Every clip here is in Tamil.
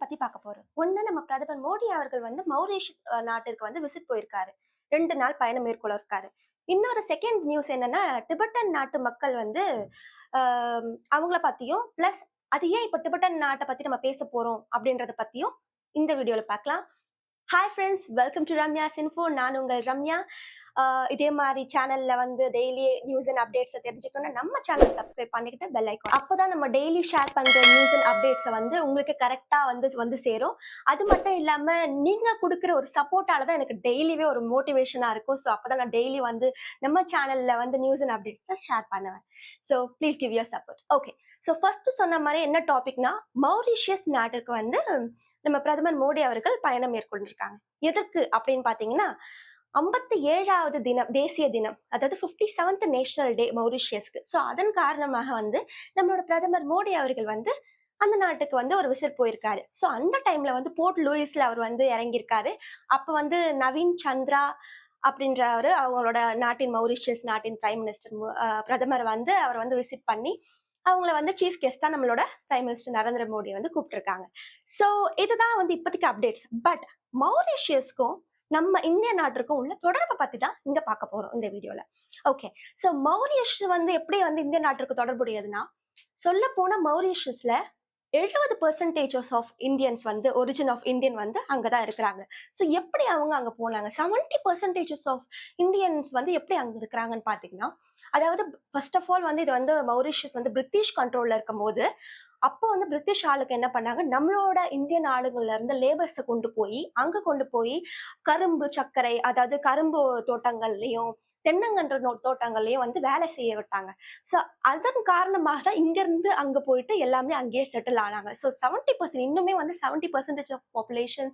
பத்தி பார்க்க போறோம். ஒண்ணு நம்ம பிரதமர் மோடி அவர்கள் வந்து மௌரீஷியஸ் நாட்டிற்கு வந்து விசிட் போயிருக்காரு. 2 நாள் பயணம் மேற்கொள்ள இருக்காரு. இன்னொரு செகண்ட் நியூஸ் என்னன்னா, திபெத்தன் நாட்டு மக்கள் வந்து அ அவங்கள பத்தியும், பிளஸ் அது ஏன் இப்ப திபெத்தன் நாட்ட பத்தி நம்ம பேச போறோம் அப்படின்றத பத்தியும் இந்த வீடியோல பார்க்கலாம். Hi friends, welcome to Ramya's info. நான் உங்கள் ரம்யா. இதே மாதிரி சேனல்ல வந்து டெய்லி நியூஸ் அண்ட் அப்டேட்ஸை தெரிஞ்சுக்கணும்னா நம்ம சேனல் சப்ஸ்கிரைப் பண்ணிக்கிட்டு பெல் ஐக்கான். அப்போதான் நம்ம டெய்லி ஷேர் பண்ற நியூஸ் அண்ட் அப்டேட்ஸை வந்து உங்களுக்கு கரெக்டா வந்து சேரும். அது மட்டும் இல்லாம நீங்க கொடுக்குற ஒரு சப்போர்ட்டால தான் எனக்கு டெய்லிவே ஒரு மோட்டிவேஷனா இருக்கும். ஸோ அப்பதான் நான் டெய்லி வந்து நம்ம சேனல்ல வந்து நியூஸ் அண்ட் அப்டேட்ஸை ஷேர் பண்ணுவேன். So please give your support. Okay, so first சொன்ன மாதிரி என்ன டாபிக்னா, மௌரிஷியஸ் நாட்டுக்கு வந்து நம்ம பிரதமர் மோடி அவர்கள் பயணம் மேற்கொண்டிருக்காங்க. எதற்கு அப்படின்னு பாத்தீங்கன்னா, 57வது தினம், தேசிய தினம், அதாவது 57th நேஷனல் டே மௌரிஷியஸ்க்கு. ஸோ அதன் காரணமாக வந்து நம்மளோட பிரதமர் மோடி அவர்கள் வந்து அந்த நாட்டுக்கு வந்து ஒரு விசிட் போயிருக்காரு. ஸோ அந்த டைம்ல வந்து போர்ட் லூயிஸ்ல அவர் வந்து இறங்கியிருக்காரு. அப்ப வந்து நவீன் சந்திரா அப்படின்றவர், அவங்களோட நாட்டின் மௌரிஷியஸ் நாட்டின் பிரைம் மினிஸ்டர், பிரதமர் வந்து அவர் வந்து விசிட் பண்ணி அவங்கள வந்து சீஃப் கெஸ்டா நம்மளோட பிரைம் மினிஸ்டர் நரேந்திர மோடி வந்து கூப்பிட்டுருக்காங்க. ஸோ இதுதான் வந்து இப்போதைக்கு அப்டேட்ஸ். பட் மௌரிஷியஸ்க்கும் நம்ம இந்திய நாட்டுக்கும் உள்ள தொடர்பை பத்தி தான் இங்க பார்க்க போறோம் இந்த வீடியோல. ஓகே, ஸோ மௌரியஸ் வந்து எப்படி வந்து இந்திய நாட்டுக்கு தொடர்புடையதுன்னா, சொல்ல போன மௌரிஷியஸ்ல 70% ஆஃப் இந்தியன்ஸ் வந்து ஒரிஜின் ஆஃப் இந்தியன் வந்து அங்கதான் இருக்கிறாங்க. ஸோ எப்படி அவங்க அங்க போனாங்க? 70% ஆஃப் இந்தியன்ஸ் வந்து எப்படி அங்க இருக்கிறாங்கன்னு பாத்தீங்கன்னா, அதாவது ஃபர்ஸ்ட் ஆஃப் ஆல் வந்து இது வந்து மௌரிஷியஸ் வந்து பிரிட்டிஷ் கண்ட்ரோல்ல இருக்கும் போது, அப்போ வந்து பிரிட்டிஷ் ஆளுக்கு என்ன பண்ணாங்க, நம்மளோட இந்தியன் ஆளுங்கள்ல இருந்து லேபர்ஸை கொண்டு போய் கரும்பு சர்க்கரை, அதாவது கரும்பு தோட்டங்கள்லயும் தென்னங்கன்று தோட்டங்கள்லயும் வந்து வேலை செய்ய விட்டாங்க. ஸோ அதன் காரணமாக தான் இங்க இருந்து அங்க போயிட்டு எல்லாமே அங்கேயே செட்டில் ஆனாங்க. ஸோ 70% இன்னுமே வந்து 70% of population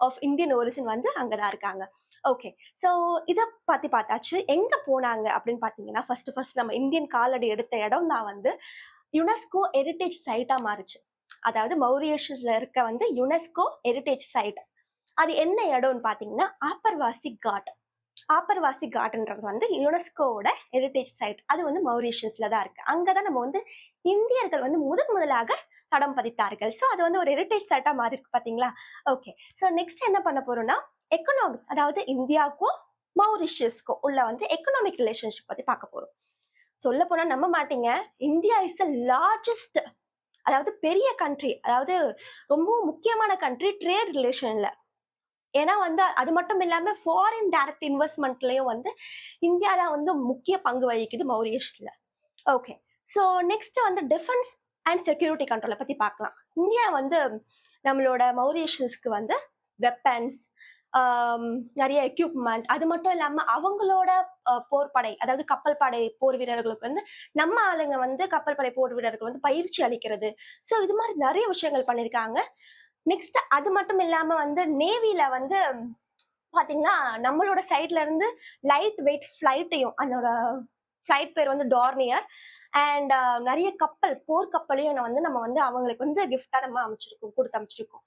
of Indian origin வந்து அங்கதான் இருக்காங்க. ஓகே, ஸோ இதை பத்தி பார்த்தாச்சு. எங்க போனாங்க அப்படின்னு பாத்தீங்கன்னா, ஃபர்ஸ்ட் நம்ம இந்தியன் காலடி எடுத்த இடம் தான் வந்து யுனெஸ்கோ ஹெரிட்டேஜ் சைட்டா மாறுச்சு. அதாவது மௌரியஸ்ல இருக்க வந்து யுனெஸ்கோ ஹெரிட்டேஜ் சைட். அது என்ன இடம்னு பாத்தீங்கன்னா, ஆப்பர்வாசி காட். ஆப்பர்வாசி காட்ன்றது வந்து யுனெஸ்கோவோட ஹெரிட்டேஜ் சைட். அது வந்து மௌரிஷியஸ்ல தான் இருக்கு. அங்கதான் நம்ம வந்து இந்தியர்கள் வந்து முதலாக தடம் பதித்தார்கள். ஸோ அது வந்து ஒரு ஹெரிட்டேஜ் சைட்டா மாறி இருக்கு பாத்தீங்களா. ஓகே, ஸோ நெக்ஸ்ட் என்ன பண்ண போறோம்னா, எக்கனாமிக், அதாவது இந்தியாவுக்கும் மௌரிஷியஸ்க்கும் உள்ள வந்து எக்கனாமிக் ரிலேஷன்ஷிப் பத்தி பார்க்க போறோம். சொல்ல போனா நம்ப மாட்டீங்க, இந்தியா இஸ் த லார்ஜஸ்ட், அதாவது பெரிய கண்ட்ரி, அதாவது ரொம்ப முக்கியமான கண்ட்ரி ட்ரேட் ரிலேஷன்ல. ஏன்னா வந்து அது மட்டும் இல்லாம ஃபாரின் டைரக்ட் இன்வெஸ்ட்மெண்ட்லயும் வந்து இந்தியா தான் வந்து முக்கிய பங்கு வகிக்குது மௌரியஸ்ல. ஓகே, ஸோ நெக்ஸ்ட் வந்து டிஃபென்ஸ் அண்ட் செக்யூரிட்டி கண்ட்ரோலை பத்தி பார்க்கலாம். இந்தியா வந்து நம்மளோட மௌரியஸ்க்கு வந்து வெப்பன்ஸ், நிறைய எக்யூப்மெண்ட், அது மட்டும் இல்லாம அவங்களோட போர்படை, அதாவது கப்பல் படை போர் வீரர்களுக்கு வந்து நம்ம ஆளுங்க வந்து கப்பல் படை போர் வீரர்கள் வந்து பயிற்சி அளிக்கிறது. ஸோ இது மாதிரி நிறைய விஷயங்கள் பண்ணியிருக்காங்க. நெக்ஸ்ட் அது மட்டும் இல்லாம வந்து நேவில வந்து பாத்தீங்கன்னா, நம்மளோட சைட்ல இருந்து லைட் வெயிட் ஃபிளைட்டையும், அதோட ஃபிளைட் பேர் வந்து டார்னியர், அண்ட் நிறைய கப்பல், போர் கப்பலையும் வந்து நம்ம வந்து அவங்களுக்கு வந்து கிஃப்டா நம்ம கொடுத்து அமைச்சிருக்கோம்.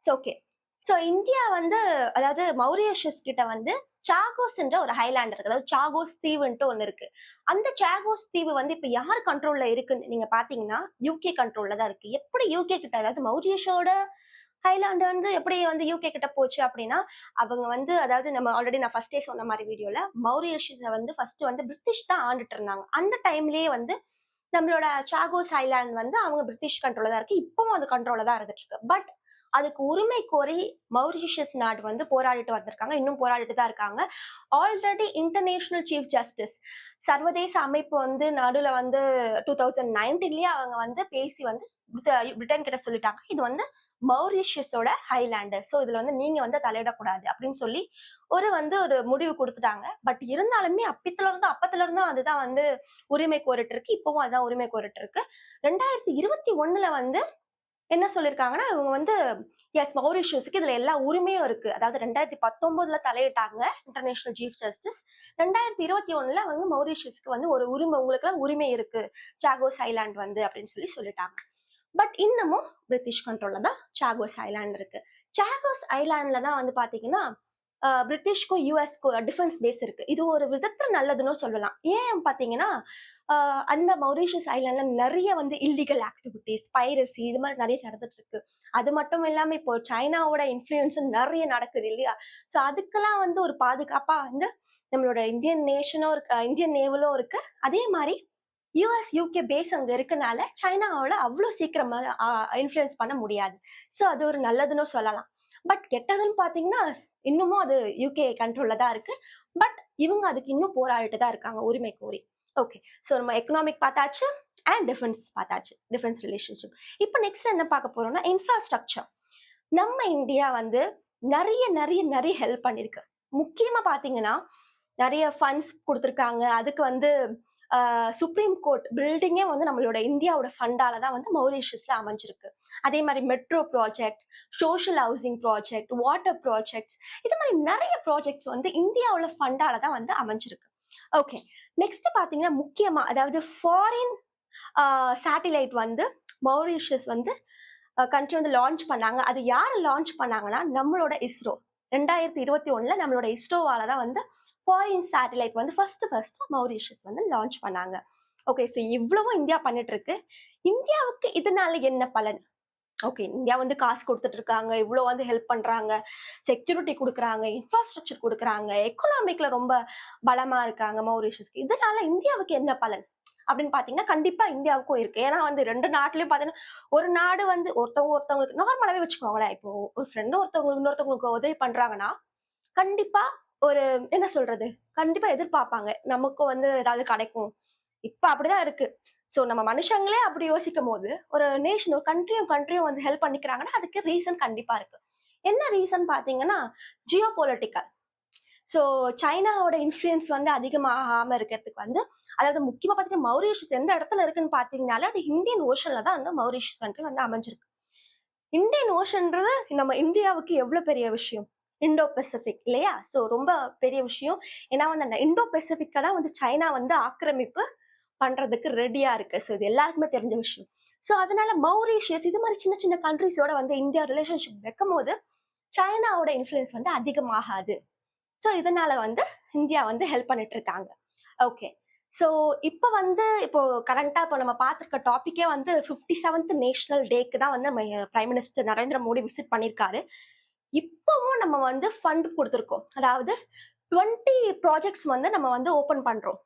ஓகே, ஸோ இந்தியா வந்து, அதாவது மௌரியஷியஸ் கிட்ட வந்து சாகோஸ் என்ற ஒரு ஹைலாண்ட் இருக்கு. அதாவது சாகோஸ் தீவுன்ட்டு ஒண்ணு இருக்கு. அந்த சாகோஸ் தீவு வந்து இப்ப யார் கண்ட்ரோல்ல இருக்குன்னு நீங்க பாத்தீங்கன்னா, யூகே கண்ட்ரோல்ல தான் இருக்கு. எப்படி யூகே கிட்ட, அதாவது மௌரியஷோட ஹைலாண்ட் வந்து எப்படி வந்து யூகே கிட்ட போச்சு அப்படின்னா, அவங்க வந்து, அதாவது நம்ம ஆல்ரெடி நான் ஃபர்ஸ்டே சொன்ன மாதிரி வீடியோல, மௌரியஷியஸை வந்து ஃபர்ஸ்ட் வந்து பிரிட்டிஷ் தான் ஆண்டுட்டு இருந்தாங்க. அந்த டைம்லயே வந்து நம்மளோட சாகோஸ் ஐலாண்ட் வந்து அவங்க பிரிட்டிஷ் கண்ட்ரோல்ல தான் இருக்கு. இப்பவும் அது கண்ட்ரோல்ல தான் இருந்துட்டு இருக்கு. பட் அதுக்கு உரிமை கோரி மௌரிஷியஸ் நாடு வந்து போராடிட்டு வந்திருக்காங்க, இன்னும் போராடிட்டு தான் இருக்காங்க. ஆல்ரெடி இன்டர்நேஷனல் சீஃப் ஜஸ்டிஸ், சர்வதேச அமைப்பு வந்து நடுவில் வந்து 2019லயே அவங்க வந்து பேசி வந்து பிரிட்டன் கிட்ட சொல்லிட்டாங்க, இது வந்து மௌரிஷியஸோட ஹைலாண்டு. ஸோ இதுல வந்து நீங்க வந்து தலையிடக்கூடாது அப்படின்னு சொல்லி ஒரு முடிவு கொடுத்துட்டாங்க. பட் இருந்தாலுமே அப்பத்துல இருந்து அதுதான் வந்து உரிமை கோரிட்டு இருக்கு. இப்பவும் அதான் உரிமை கோரிட்டு இருக்கு. 2021 வந்து என்ன சொல்லியிருக்காங்கன்னா, இவங்க வந்து எஸ், மௌரிஷியஸுக்கு இதுல எல்லா உரிமையும் இருக்கு. அதாவது 2019 தலையிட்டாங்க இன்டர்நேஷனல் சீஃப் ஜஸ்டிஸ். 2021 அவங்க மௌரிஷியஸுக்கு வந்து ஒரு உரிமை, உங்களுக்கு எல்லாம் உரிமை இருக்கு சாகோஸ் ஐலாண்ட் வந்து அப்படின்னு சொல்லிட்டாங்க. பட் இன்னமும் பிரிட்டிஷ் கண்ட்ரோல்ல தான் சாகோஸ் ஐலாண்ட் இருக்கு. சாகோஸ் ஐலாண்ட்ல தான் வந்து பாத்தீங்கன்னா பிரிட்டிஷ்க்கும் யூஎஸ்க்கும் டிஃபென்ஸ் பேஸ் இருக்கு. இது ஒரு விதத்துல நல்லதுன்னு சொல்லலாம். ஏன் பார்த்தீங்கன்னா, அந்த மௌரிஷியஸ் ஐலாண்ட்ல நெறைய வந்து இல்லீகல் ஆக்டிவிட்டீஸ், பைரசி இது மாரி நெறைய நடந்துட்டு இருக்கு. அது மட்டும் இல்லாம இப்போ சைனாவோட இன்ஃப்ளூயன்ஸும் நெறைய நடக்குது இல்லையா? ஸோ அதுக்கெல்லாம் வந்து ஒரு பாதுகாப்பா வந்து நம்மளோட இந்தியன் நேஷனும் இருக்கு, இந்தியன் நேவலும் இருக்கு. அதே மாரி யுஎஸ், யுகே பேஸ் அங்க இருக்கனால சைனாவோட அவ்ளோ சீக்கிரமா இன்ஃப்ளூயன்ஸ் பண்ண முடியாது. ஸோ அது ஒரு நல்லதுன்னு சொல்லலாம். பட் கெட்டதுன்னு பார்த்தீங்கன்னா, இன்னமும் அது யுகே கண்ட்ரோல்ல தான் இருக்கு. பட் இவங்க அதுக்கு இன்னும் போராடிட்டு தான் இருக்காங்க உரிமை கோரி. ஓகே. ஸோ நம்ம எக்கனாமிக் பார்த்தாச்சு அண்ட் டிஃபென்ஸ் பார்த்தாச்சு. Defence relationship. இப்ப நெக்ஸ்ட் என்ன பார்க்க போறோம்னா, இன்ஃப்ராஸ்ட்ரக்சர். நம்ம இந்தியா வந்து நெறைய ஹெல்ப் பண்ணிருக்கு. முக்கியமா பார்த்தீங்கன்னா, நெறைய ஃபண்ட்ஸ் குடுத்துருக்காங்க. அதுக்கு வந்து சுப்ரீம் கோர்ட் பில்டிங்கே வந்து நம்மளோட இந்தியாவோட ஃபண்டால தான் வந்து மௌரிஷியஸ்ல அமைஞ்சிருக்கு. அதே மாரி metro project, social housing project, water projects இது மாரி நெறைய ப்ராஜெக்ட்ஸ் வந்து இந்தியாவோட ஃபண்டால தான் வந்து அமைஞ்சிருக்கு. ஓகே. நெக்ஸ்ட் பார்த்தீங்கன்னா, முக்கியமா அதாவது ஃபாரின் சேட்டிலைட் வந்து மௌரிஷியஸ் வந்து கண்ட்ரி வந்து லான்ச் பண்ணாங்க. அது யார் லான்ச் பண்ணாங்கன்னா, நம்மளோட இஸ்ரோ. 2021ல நம்மளோட இஸ்ரோவால தான் வந்து ஃபாரின் சேட்டிலைட் வந்து ஃபர்ஸ்ட் மௌரிஷியஸ் வந்து லான்ச் பண்ணாங்க. ஓகே. ஸோ இவ்வளவும் இந்தியா பண்ணிட்டு இருக்கு. இந்தியாவுக்கு இதனால என்ன பலன்? ஓகே. இந்தியா வந்து காசு குடுத்துட்டு இருக்காங்க. இவ்ளோ வந்து ஹெல்ப் பண்றாங்க. செக்யூரிட்டி குடுக்குறாங்க, இன்ஃப்ராஸ்ட்ரக்சர் குடுக்குறாங்க, எக்கனாமிக்ல ரொம்ப பலமா இருக்காங்க மௌரிஷியஸ்க்கு. இதனால இந்தியாவுக்கு என்ன பலன்? அப்படின்னு பார்த்தீங்கன்னா, கண்டிப்பா இந்தியாவுக்கும் இருக்கு. ஏன்னா வந்து 2 நாட்டிலயும் பார்த்தீங்கன்னா, ஒரு நாடு வந்து ஒருத்தவங்களுக்கு நார்மலாவே வச்சுக்கோங்களேன். இப்போ ஒரு ஃப்ரெண்ட் ஒருத்தவங்களுக்கு இன்னொருத்தவங்களுக்கு உதவி பண்றாங்கன்னா, கண்டிப்பா ஒரு என்ன சொல்றது? கண்டிப்பா எதிர்பார்ப்பாங்க. நமக்கும் வந்து ஏதாவது கிடைக்கும். இப்ப அப்படிதான் இருக்கு. சோ நம்ம மனுஷங்களே அப்படி யோசிக்கும்போது, ஒரு நேஷன் ஒரு கண்ட்ரியும் வந்து ஹெல்ப் பண்ணிக்கிறாங்கன்னா, அதுக்கு ரீசன் கண்டிப்பா இருக்கு. என்ன ரீசன் பார்த்தீங்கன்னா, ஜியோ பொலிட்டிக்கல். சோ சைனாவோட இன்ஃப்ளூயன்ஸ் வந்து அதிகமாகாம இருக்கிறதுக்கு வந்து அதாவது முக்கியமா பார்த்தீங்கன்னா, மௌரிஷியஸ் எந்த இடத்துல இருக்குன்னு பார்த்தீங்கனாலே, அது இந்தியன் ஓஷன்ல தான் வந்து மௌரிஷியஸ் கண்ட்ரி வந்து அமைஞ்சிருக்கு. இந்தியன் ஓஷன்றது நம்ம இந்தியாவுக்கு எவ்ளோ பெரிய விஷயம். இண்டோ பசிபிக் இல்லையா? சோ ரொம்ப பெரிய விஷயம். ஏன்னா வந்து அந்த இண்டோ பசிபிக்க தான் வந்து சைனா வந்து ஆக்கிரமிப்பு பண்றதுக்கு ரெடியா இருக்கு. சோ இது எல்லாருக்குமே தெரிஞ்ச விஷயம். சோ அதனால மௌரிஷியஸ் இது மாரி சின்ன சின்ன கண்ட்ரீஸோட வந்து இந்தியா ரிலேஷன்ஷிப் வைக்கும்போது, சைனாவோட இன்ஃப்ளூயன்ஸ் வந்து அதிகமாகாது. சோ இதனால வந்து இந்தியா வந்து ஹெல்ப் பண்ணிட்டு இருக்காங்க. ஓகே. சோ இப்ப வந்து இப்போ கரண்ட்டா இப்போ நம்ம பார்த்திருக்க டாபிக்கே வந்து 57த் நேஷனல் டேக்கு தான் வந்து நம்ம prime minister Narendra Modi visit பண்ணியிருக்காரு. இப்பவும் நம்ம வந்து ஃபண்ட் குடுத்திருக்கோம். அதாவது 20 ப்ராஜெக்ட்ஸ் வந்து நம்ம வந்து ஓப்பன் பண்றோம்.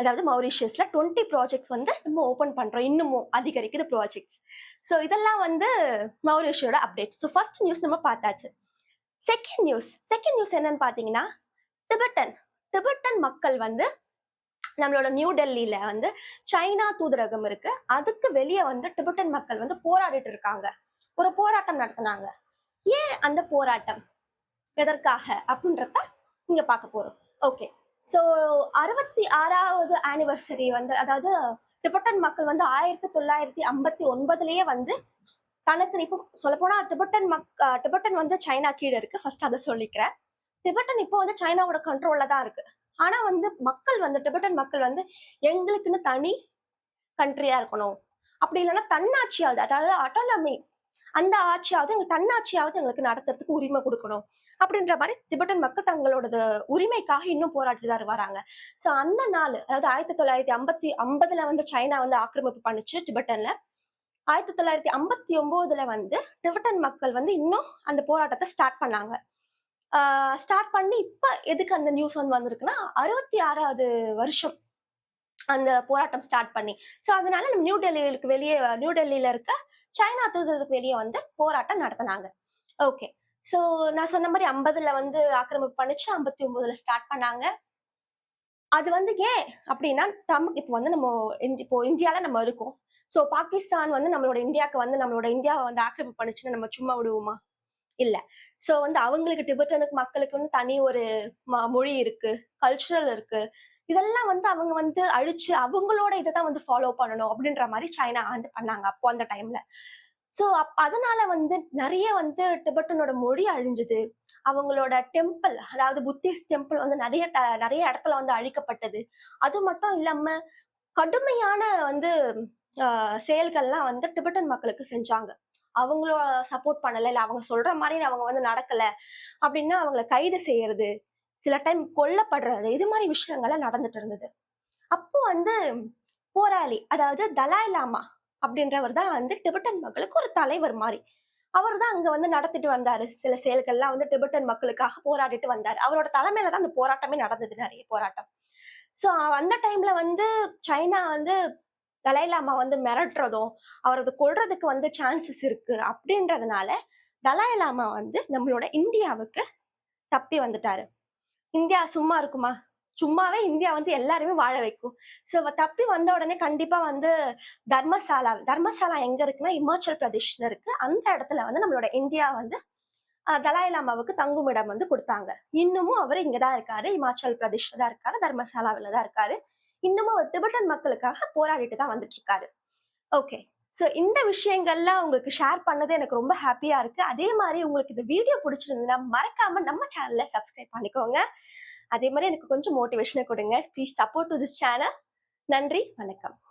அதாவது மௌரிஷியஸ்ல 20 ப்ராஜெக்ட்ஸ் வந்து நம்ம ஓப்பன் பண்றோம். இன்னமும் அதிகரிக்குது ப்ராஜெக்ட்ஸ். சோ இதெல்லாம் வந்து மௌரிஷியோட அப்டேட். சோ ஃபர்ஸ்ட் நியூஸ் நம்ம பார்த்தாச்சு. செகண்ட் நியூஸ் என்னன்னு பார்த்தீங்கன்னா, திபெட்டன் திபெட்டன் மக்கள் வந்து நம்மளோட நியூ டெல்லியில வந்து சைனா தூதரகம் இருக்கு. அதுக்கு வெளிய வந்து திபெட்டன் மக்கள் வந்து போராடிட்டு இருக்காங்க. ஒரு போராட்டம் நடத்துனாங்க. ஏன் அந்த போராட்டம்? எதற்காக? அப்படின்றத இங்க பார்க்க போறோம். ஓகே. சோ 66வது ஆனிவர்சரி வந்து அதாவது திபெட்டன் மக்கள் வந்து 1959லயே வந்து தனக்கு இப்போ சொல்லப்போனா திபெட்டன் வந்து சைனா கீழ இருக்கு. ஃபர்ஸ்ட் அத சொல்லிக்கிறேன். திபெட்டன் இப்போ வந்து சைனாவோட கண்ட்ரோல்ல தான் இருக்கு. ஆனா வந்து மக்கள் வந்து திபெட்டன் மக்கள் வந்து எங்களுக்குன்னு தனி கண்ட்ரியா இருக்கணும். அப்படி இல்லைன்னா தன்னாட்சியாவது அதாவது அட்டானமி அந்த ஆட்சியாவது எங்க தன்னாட்சியாவது எங்களுக்கு நடத்துறதுக்கு உரிமை கொடுக்கணும். அப்படின்ற மாதிரி திபெட்டன் மக்கள் தங்களோட உரிமைக்காக இன்னும் போராடிட்டு தான் வராங்க. சோ அந்த நாள் அதாவது 1950ல வந்து சைனா வந்து ஆக்கிரமிப்பு பண்ணுச்சு திபெட்டன்ல. 1959ல வந்து திபெட்டன் மக்கள் வந்து இன்னும் அந்த போராட்டத்தை ஸ்டார்ட் பண்ணாங்க. ஸ்டார்ட் பண்ணி இப்ப எதுக்கு அந்த நியூஸ் வந்து வந்திருக்குன்னா 66வது வருஷம் அந்த போராட்டம் ஸ்டார்ட் பண்ணி. சோ அதனால நம்ம நியூ டெல்லியில இருக்க சைனா தூதரகத்துக்கு வெளியே வந்து போராட்டம் நடத்தினாங்க. ஓகே. சோ நான் சொன்ன மாதிரி 50ல வந்து ஆக்கிரமிப்பு பண்ணுச்சு, 59ல ஸ்டார்ட் பண்ணாங்க. அது வந்து ஏன் அப்படின்னா நமக்கு இப்போ வந்து நம்ம இப்போ இந்தியால நம்ம இருக்கோம். சோ பாகிஸ்தான் வந்து நம்மளோட இந்தியாவை வந்து ஆக்கிரமிப்பு பண்ணுச்சுன்னு நம்ம சும்மா விடுவோமா? இல்ல. சோ வந்து அவங்களுக்கு டிபெட்டனுக்கு மக்களுக்குன்னு தனி ஒரு மொழி இருக்கு, கல்ச்சுரல் இருக்கு. இதெல்லாம் வந்து அவங்க வந்து அழிச்சு அவங்களோட இததான் வந்து ஃபாலோ பண்ணணும் அப்படின்ற மாதிரி சைனா வந்து பண்ணாங்க அப்போ அந்த டைம்ல. சோ அதனால வந்து நிறைய வந்து டிபெட்டனோட மொழி அழிஞ்சது. அவங்களோட டெம்பிள் அதாவது புத்திஸ்ட் டெம்பிள் வந்து நிறைய இடத்துல வந்து அழிக்கப்பட்டது. அது மட்டும் இல்லாம கடுமையான வந்து செயல்கள்லாம் வந்து டிபெட்டன் மக்களுக்கு செஞ்சாங்க. அவங்கள சப்போர்ட் பண்ணல, இல்ல அவங்க சொல்ற மாதிரி அவங்க வந்து நடக்கல அப்படின்னா அவங்கள கைது செய்யறது, சில டைம் கொல்லப்படுறது, இது மாதிரி விஷயங்கள்லாம் நடந்துட்டு இருந்தது. அப்போ வந்து போராளி, அதாவது தலாய் லாமா அப்படின்றவர் தான் வந்து டிபெட்டன் மக்களுக்கு ஒரு தலைவர் மாரி. அவர் தான் அங்க வந்து நடத்திட்டு வந்தாரு. சில செயல்கள்லாம் வந்து டிபெட்டன் மக்களுக்காக போராடிட்டு வந்தாரு. அவரோட தலைமையில தான் அந்த போராட்டமே நடந்தது, நெறைய போராட்டம். ஸோ அந்த டைம்ல வந்து சைனா வந்து தலை லாமா வந்து மிரட்டுறதும், அவரது கொல்றதுக்கு வந்து சான்சஸ் இருக்கு அப்படின்றதுனால, தலாய் லாமா வந்து நம்மளோட இந்தியாவுக்கு தப்பி வந்துட்டாரு. இந்தியா சும்மா இருக்குமா? சும்மாவே இந்தியா வந்து எல்லாரையுமே வாழ வைக்கும். ஸோ தப்பி வந்த உடனே கண்டிப்பா வந்து தர்மசாலா எங்க இருக்குன்னா, இமாச்சல் பிரதேஷ்ல இருக்கு. அந்த இடத்துல வந்து நம்மளோட இந்தியா வந்து தலாய் லாமாவுக்கு தங்குமிடம் வந்து குடுத்தாங்க. இன்னமும் அவரு இங்க தான் இருக்காரு. இமாச்சல் பிரதேஷ்ல தான் இருக்காரு. தர்மசாலாவில தான் இருக்காரு. இன்னமும் அவர் டிபெட்டன் மக்களுக்காக போராடிட்டு தான் வந்துட்டு இருக்காரு. ஓகே. ஸோ இந்த விஷயங்கள்லாம் உங்களுக்கு ஷேர் பண்ணது எனக்கு ரொம்ப ஹேப்பியா இருக்கு. அதே மாரி உங்களுக்கு இந்த வீடியோ புடிச்சிருந்ததுன்னா, மறக்காம நம்ம சேனல சப்ஸ்கிரைப் பண்ணிக்கோங்க. அதே மாரி எனக்கு கொஞ்சம் மோட்டிவேஷன குடுங்க. Please support do this channel. நன்றி, வணக்கம்.